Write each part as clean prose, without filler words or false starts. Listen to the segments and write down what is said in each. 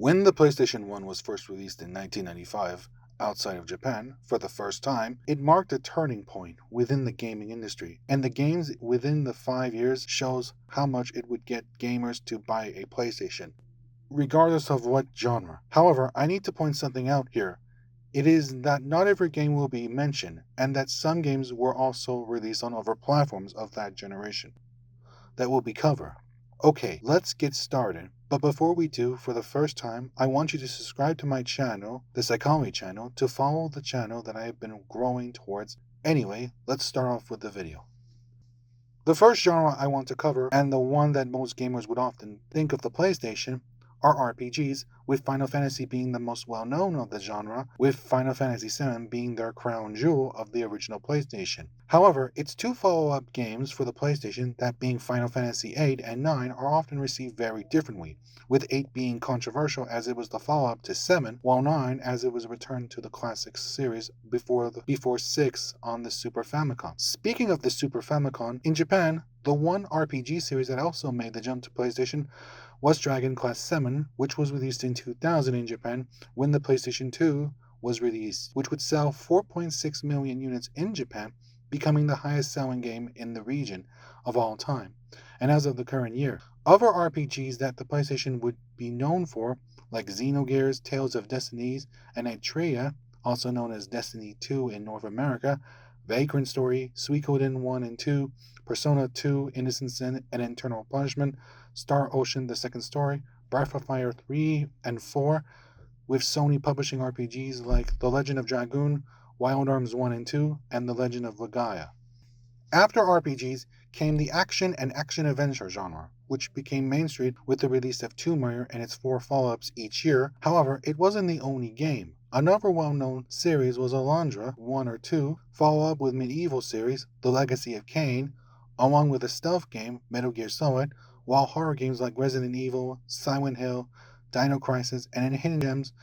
When the PlayStation 1 was first released in 1995, outside of Japan, for the first time, it marked a turning point within the gaming industry, and the games within the 5 years shows how much it would get gamers to buy a PlayStation, regardless of what genre. However, I need to point something out here. It is that not every game will be mentioned, and that some games were also released on other platforms of that generation that will be covered. Okay, let's get started. But before we do, for the first time, I want you to subscribe to my channel, the Psychology channel, to follow the channel that I have been growing towards. Anyway, let's start off with the video. The first genre I want to cover, and the one that most gamers would often think of the PlayStation, are RPGs, with Final Fantasy being the most well-known of the genre, with Final Fantasy VII being their crown jewel of the original PlayStation. However, its two follow-up games for the PlayStation, that being Final Fantasy VIII and IX, are often received very differently, with 8 being controversial as it was the follow-up to 7, while 9 as it was a return to the classic series before 6 on the Super Famicom. Speaking of the Super Famicom, in Japan, the one RPG series that also made the jump to PlayStation was Dragon Quest 7, which was released in 2000 in Japan when the PlayStation 2 was released, which would sell 4.6 million units in Japan, becoming the highest selling game in the region of all time, and as of the current year. Other RPGs that the PlayStation would be known for, like Xenogears, Tales of Destinies, and Atreia, also known as Destiny 2 in North America, Vagrant Story, Suikoden 1 and 2, Persona 2, Innocent Sin and Eternal Punishment, Star Ocean The Second Story, Breath of Fire 3 and 4, with Sony publishing RPGs like The Legend of Dragoon, Wild Arms 1 and 2, and The Legend of Legaia. After RPGs came the action and action-adventure genre, which became mainstream with the release of Tomb Raider and its 4 follow-ups each year. However, it wasn't the only game. Another well-known series was Alundra 1 or 2, follow-up with medieval series The Legacy of Kain, along with a stealth game, Metal Gear Solid, while horror games like Resident Evil, Silent Hill, Dino Crisis, and hidden gems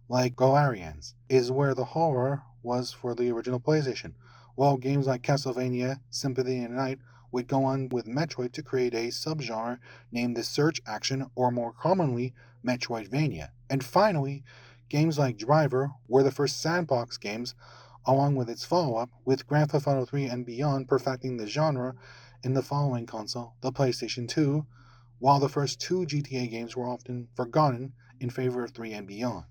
like Galarians is where the horror was for the original PlayStation, while games like Castlevania, Symphony of the Night would go on with Metroid to create a subgenre named the Search Action, or more commonly, Metroidvania. And finally, games like Driver were the first sandbox games, along with its follow-up, with Grand Theft Auto 3 and beyond perfecting the genre in the following console, the PlayStation 2, while the first 2 GTA games were often forgotten in favor of 3 and beyond.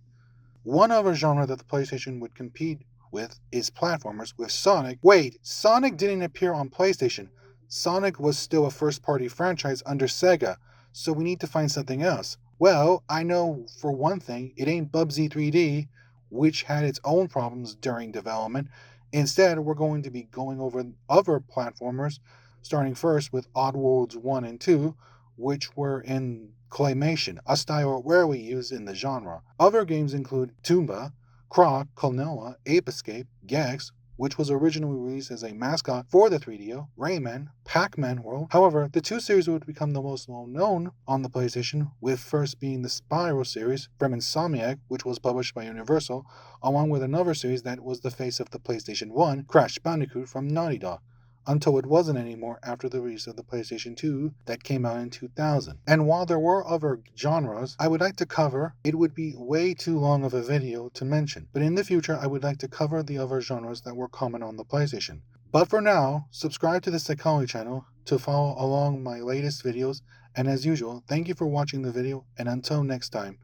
One other genre that the PlayStation would compete with is platformers with Sonic. Wait, Sonic didn't appear on PlayStation. Sonic was still a first-party franchise under Sega, so we need to find something else. Well, I know for one thing, it ain't Bubsy 3D, which had its own problems during development. Instead, we're going to be going over other platformers, starting first with Oddworlds 1 and 2, which were in claymation, a style rarely used in the genre. Other games include Toomba, Croc, Klonoa, Ape Escape, Gex, which was originally released as a mascot for the 3DO, Rayman, Pac-Man World. However, the 2 series would become the most well-known on the PlayStation, with first being the Spyro series from Insomniac, which was published by Universal, along with another series that was the face of the PlayStation 1, Crash Bandicoot from Naughty Dog, until it wasn't anymore after the release of the PlayStation 2 that came out in 2000. And while there were other genres I would like to cover, it would be way too long of a video to mention. But in the future, I would like to cover the other genres that were common on the PlayStation. But for now, subscribe to the Psychology channel to follow along my latest videos. And as usual, thank you for watching the video, and until next time,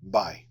bye.